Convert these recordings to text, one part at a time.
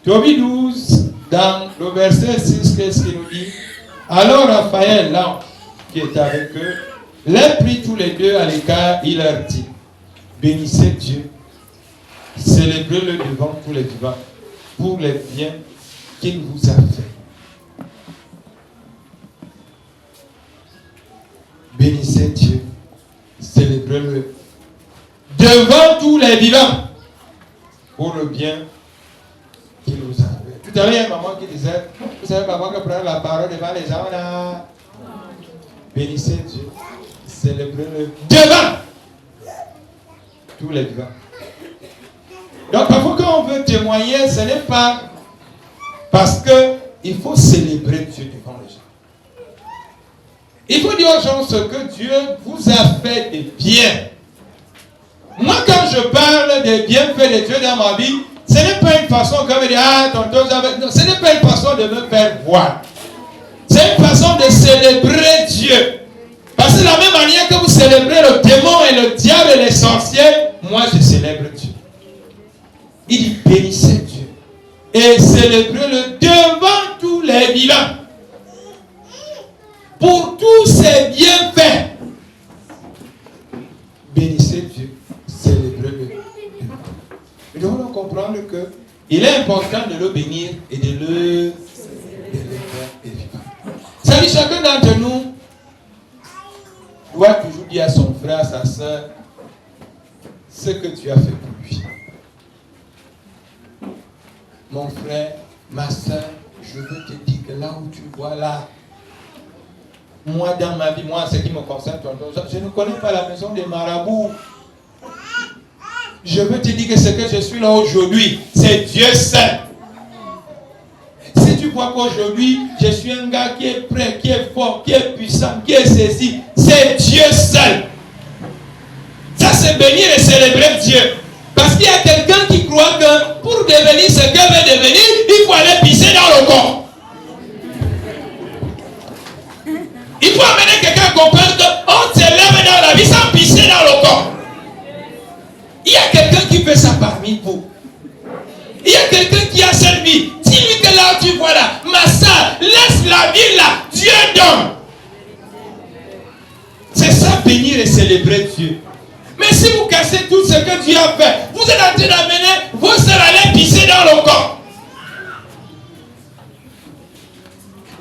Tobie 12, dans le verset 6, qu'est-ce qu'il nous dit? Alors Raphaël, l'ange qui est avec eux, les prit tous les deux à l'écart, il leur dit, bénissez Dieu, célébrez-le devant tous les vivants, pour les biens qu'il vous a fait. Bénissez Dieu, célébrez-le devant tous les vivants, pour le bien qu'il vous a fait. Tout à l'heure, il y a une maman qui disait, vous savez, maman qui prend la parole devant les gens là. Bénissez Dieu, célébrez-le devant tous les vivants. Donc parfois quand on veut témoigner, ce n'est pas parce qu'il faut célébrer Dieu devant les gens. Il faut dire aux gens ce que Dieu vous a fait de bien. Moi quand je parle des bienfaits de Dieu dans ma vie, ce n'est pas une façon comme dire, ah tonton, non, ce n'est pas une façon de me faire voir. C'est une façon de célébrer Dieu. Parce que de la même manière que vous célébrez le démon et le diable et les sorciers, moi je célèbre Dieu. Il dit bénissez Dieu et célébrez-le devant tous les vivants. Pour tous ses bienfaits. Bénissez Dieu, célébrez-le. Nous devons comprendre qu'il est important de le bénir et de le faire vivant. Ça dit, chacun d'entre nous doit toujours dire à son frère, à sa soeur, ce que tu as fait pour lui. Mon frère, ma soeur, je veux te dire que là où tu vois là, moi dans ma vie, moi ce qui me concerne, je ne connais pas la maison des marabouts. Je veux te dire que ce que je suis là aujourd'hui, c'est Dieu seul. Si tu vois qu'aujourd'hui, je suis un gars qui est prêt, qui est fort, qui est puissant, qui est ceci, c'est Dieu seul. Ça, c'est bénir et célébrer Dieu. Parce qu'il y a quelqu'un qui croit que pour devenir ce qu'elle veut devenir, il faut aller pisser dans le corps. Il faut amener quelqu'un à comprendre qu'on se lève dans la vie sans pisser dans le corps. Il y a quelqu'un qui fait ça parmi vous. Il y a quelqu'un qui a cette vie. Dis-lui que là tu vois là, ma soeur, laisse la vie là, Dieu donne. C'est ça bénir et célébrer Dieu. Mais si vous cassez tout ce que Dieu a fait, vous êtes en train d'amener vos soeurs à aller pisser dans le corps.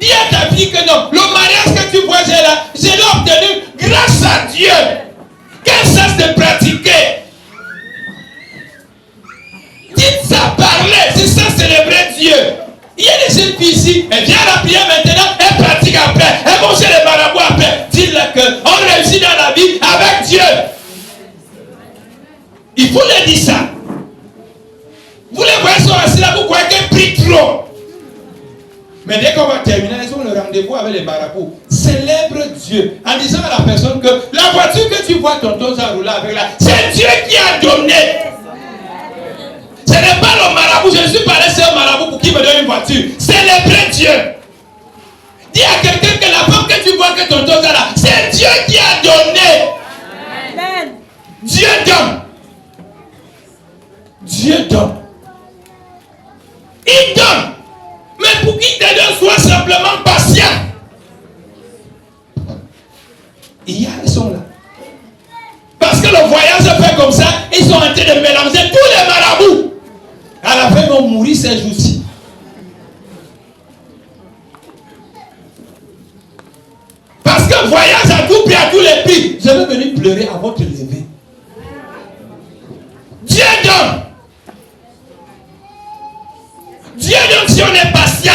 Dis à ta fille que non, le mariage que tu vois là, je l'ai obtenu grâce à Dieu. Quel sens de pratiquer? Dites ça, parlez, c'est ça célébrer Dieu. Il y a des jeunes filles ici, elles viennent à la prière maintenant, elles pratiquent après, elles vont chez les marabouts après. Dites-leur qu'on réussit dans la vie avec Dieu. Il faut leur dire ça. Vous les voyez sont assis là, vous croyez qu'elles prient trop. Mais dès qu'on va terminer, ils ont le rendez-vous avec les marabouts. Célèbre Dieu en disant à la personne que la voiture que tu vois tonton a roulé avec là, c'est Dieu qui a donné. Ce n'est pas le marabout, je ne suis pas laissé au marabout pour qu'il me donne une voiture. Célébrer Dieu. Dis à quelqu'un que la femme que tu vois que tonton a là, c'est Dieu qui a donné. Amen. Dieu donne. Dieu donne. Il donne. Mais pour qu'il te donne, sois simplement patient. Ils sont là. Parce que le voyage se fait comme ça, ils sont en train de mélanger tous les marabouts. À la fin, ils vont mourir ces jours-ci. Parce que voyage à tout prix, à tous les prix. Je vais venir pleurer avant de te lever. Dieu donne. Dieu donne si on est patient.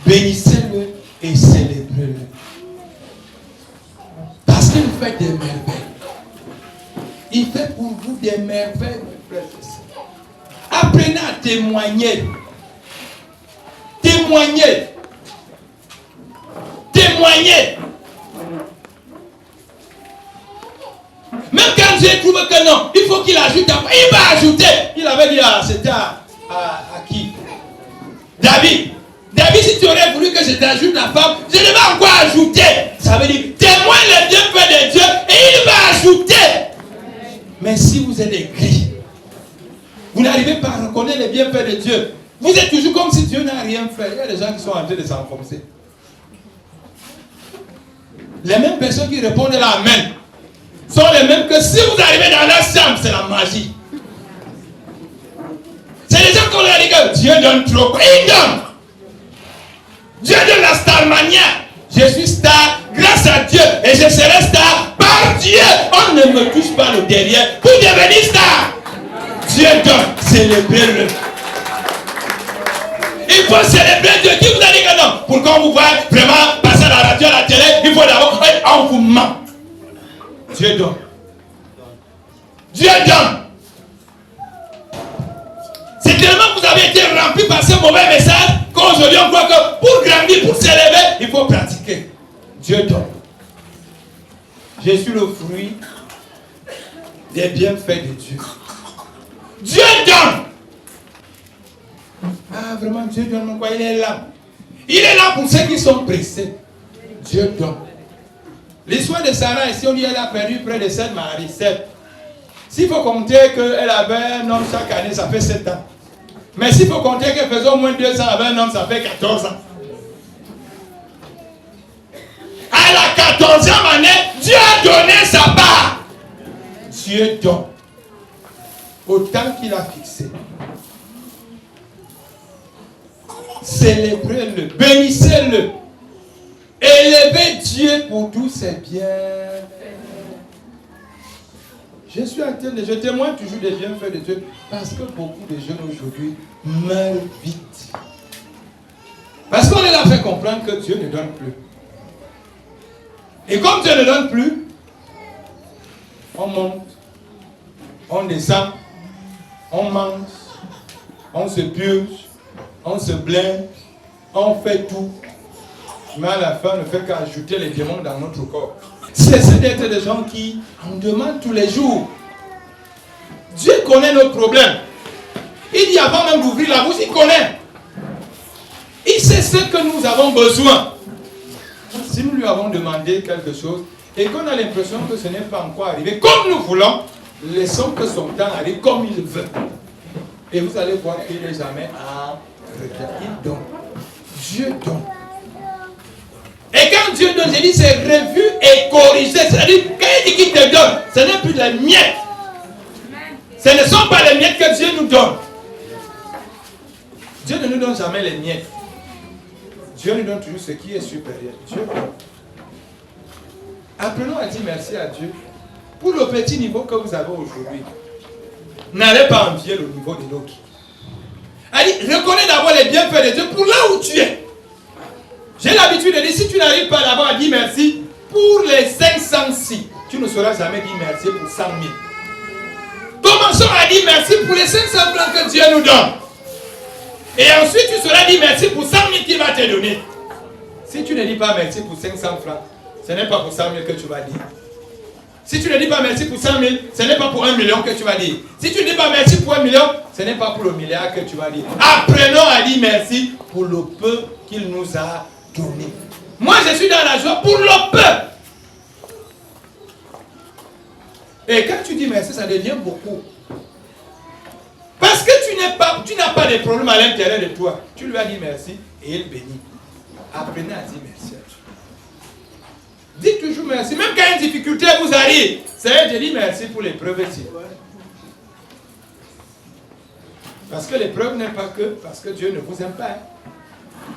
Bénissez-le et célébrez-le. Parce qu'il fait des merveilles. Il fait pour vous des merveilles. Apprenez à témoigner. Témoigner. Témoigner. Même quand Dieu trouve que non, il faut qu'il ajoute. Il va ajouter. Il avait dit, c'était à qui? David. David, si tu aurais voulu que je t'ajoute la femme, je ne vais encore ajouter. Ça veut dire, témoigne le bienfait de Dieu et il va ajouter. Mais si vous êtes écrit, Vous n'arrivez pas à reconnaître les bienfaits de Dieu. Vous êtes toujours comme si Dieu n'a rien fait. Il y a des gens qui sont en train de s'enfoncer. Les mêmes personnes qui répondent à l'Amen sont les mêmes que si vous arrivez dans la chambre, c'est la magie. C'est les gens qu'on a dit que Dieu donne trop. Il donne. Dieu donne la star manière. Je suis star grâce à Dieu et je serai star par Dieu. On ne me touche pas le derrière pour devenir star. Dieu donne. Célébrez-le. Il faut célébrer Dieu. Qui vous a dit que non? Pour qu'on vous voit vraiment passer à la radio, à la télé, il faut d'abord, on vous ment. Dieu donne. Dieu donne. C'est tellement que vous avez été rempli par ce mauvais message qu'aujourd'hui on croit que pour grandir, pour s'élever, il faut pratiquer. Dieu donne. Je suis le fruit des bienfaits de Dieu. Dieu donne. Ah, vraiment, Dieu donne quoi? Il est là. Il est là pour ceux qui sont pressés. Dieu donne. L'histoire de Sarah, ici, on dit qu'elle a perdu près de 7 maris. 7. S'il faut compter qu'elle avait un homme chaque année, ça fait 7 ans. Mais s'il faut compter qu'elle faisait au moins 2 ans avec un homme, ça fait 14 ans. À la 14e année, Dieu a donné sa part. Dieu donne. Autant qu'il a fixé. Célébrez-le, bénissez-le. Élevez Dieu pour tous ses biens. Je témoigne toujours des bienfaits de Dieu parce que beaucoup de jeunes aujourd'hui meurent vite. Parce qu'on leur a fait comprendre que Dieu ne donne plus. Et comme Dieu ne donne plus, on monte, on descend, on mange, on se purge, on se blinde, on fait tout. Mais à la fin, on ne fait qu'ajouter les démons dans notre corps. Cessez d'être des gens qui en demandent tous les jours. Dieu connaît nos problèmes. Il dit avant même d'ouvrir la bouche, il connaît. Il sait ce que nous avons besoin. Si nous lui avons demandé quelque chose et qu'on a l'impression que ce n'est pas encore arrivé comme nous voulons, laissons que son temps arrive comme il veut. Et vous allez voir qu'il n'est jamais en retard. Il donne. Dieu donne. Et quand Dieu donne, je dis c'est revu et corrigé. C'est-à-dire, quand il dit qu'il te donne, ce n'est plus les miettes. Ce ne sont pas les miettes que Dieu nous donne. Dieu ne nous donne jamais les miettes. Dieu nous donne toujours ce qui est supérieur. Dieu donne. Apprenons à dire merci à Dieu pour le petit niveau que vous avez aujourd'hui. N'allez pas envier le niveau de l'autre. Reconnais d'abord les bienfaits de Dieu pour là où tu es. J'ai l'habitude de dire, si tu n'arrives pas d'abord à dire merci pour les 506, tu ne sauras jamais dire merci pour 100 000. Commençons à dire merci pour les 500 francs que Dieu nous donne. Et ensuite, tu sauras dire merci pour 100 000 qu'il va te donner. Si tu ne dis pas merci pour 500 francs, ce n'est pas pour 100 000 que tu vas dire. Si tu ne dis pas merci pour 100 000, ce n'est pas pour 1 million que tu vas dire. Si tu ne dis pas merci pour 1 million, ce n'est pas pour le milliard que tu vas dire. Apprenons à dire merci pour le peu qu'il nous a donné. Moi, je suis dans la joie pour le peu. Et quand tu dis merci, ça devient beaucoup. Parce que tu n'as pas de problème à l'intérieur de toi. Tu lui as dit merci et il bénit. Apprenez à dire merci à Dieu. Dites toujours merci. Même quand une difficulté vous arrive, c'est de dire merci pour l'épreuve ici. Parce que l'épreuve n'est pas que parce que Dieu ne vous aime pas.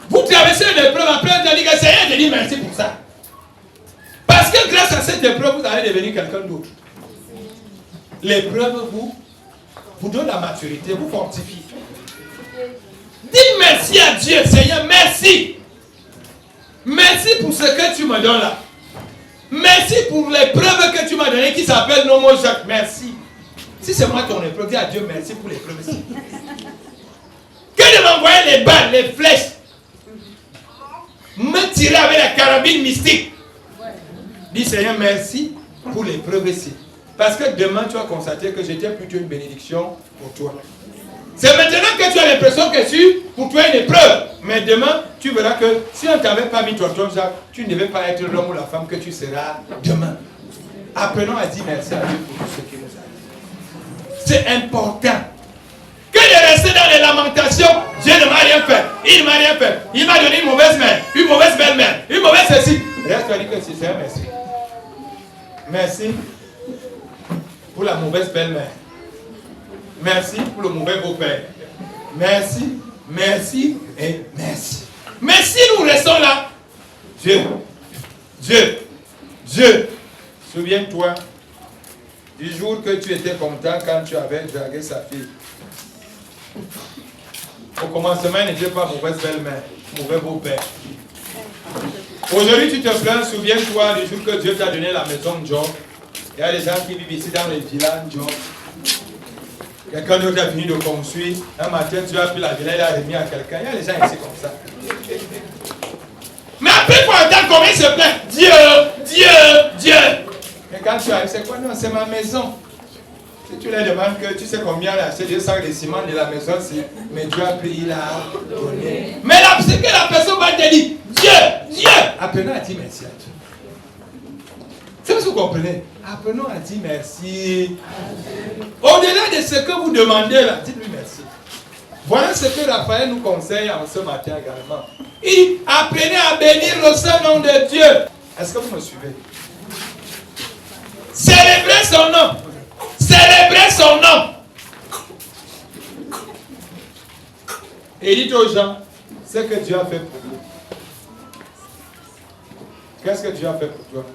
Vous traversez l'épreuve, après vous allez dire que c'est de dire merci pour ça. Parce que grâce à cette épreuve, vous allez devenir quelqu'un d'autre. L'épreuve vous donne la maturité, vous fortifie. Dites merci à Dieu, Seigneur, merci. Merci pour ce que tu me donnes là. Merci pour l'épreuve que tu m'as donnée qui s'appelle Nomo Jacques. Merci. Si c'est moi ton épreuve, dis à Dieu merci pour l'épreuve. Que de m'envoyer les balles, les flèches, me tirer avec la carabine mystique. Dis Seigneur merci pour l'épreuve ici. Parce que demain tu vas constater que j'étais plutôt une bénédiction pour toi. C'est maintenant que tu as l'impression que pour toi une épreuve. Mais demain, tu verras que si on ne t'avait pas mis tonton Jacques, tu ne devais pas être l'homme ou la femme que tu seras demain. Apprenons à dire merci à Dieu pour tout ce qui nous arrive. C'est important. rien fait. Il m'a rien fait. Il m'a donné une mauvaise mère, une mauvaise belle-mère, une mauvaise ceci. Reste, tu as dit que c'est un merci. Merci pour la mauvaise belle-mère. Merci pour le mauvais beau-père. Merci, merci et merci. Mais si nous restons là, Dieu, souviens-toi du jour que tu étais content quand tu avais dragué sa fille. Au commencement, il n'était pas mauvaise belle-mère, mauvais beau-père. Aujourd'hui, tu te plains, souviens-toi du jour que Dieu t'a donné la maison de Job. Il y a des gens qui vivent ici dans les villages de Job. Quelqu'un d'autre a fini de construire. Un matin, tu as pris la villa, il a remis à quelqu'un. Il y a des gens ici comme ça. Mais après, il faut entendre comment il se plaint. Dieu. Mais quand tu arrives, c'est quoi? Non, c'est ma maison. Si tu leur demandes que tu sais combien là, c'est 2 sacs de ciment de la maison, mais Dieu a pris, il a donné. Mais là, c'est que la personne va te dire, Dieu. Apprenons à dire merci à Dieu. C'est ce que vous comprenez. Apprenons à dire merci. Au-delà de ce que vous demandez là, dites-lui merci. Voilà ce que Raphaël nous conseille en ce matin également. Il dit, apprenez à bénir le Saint-Nom de Dieu. Est-ce que vous me suivez? Célébrez son nom. Célébrez son nom. Et dites aux gens ce que Dieu a fait pour vous. Qu'est-ce que Dieu a fait pour toi?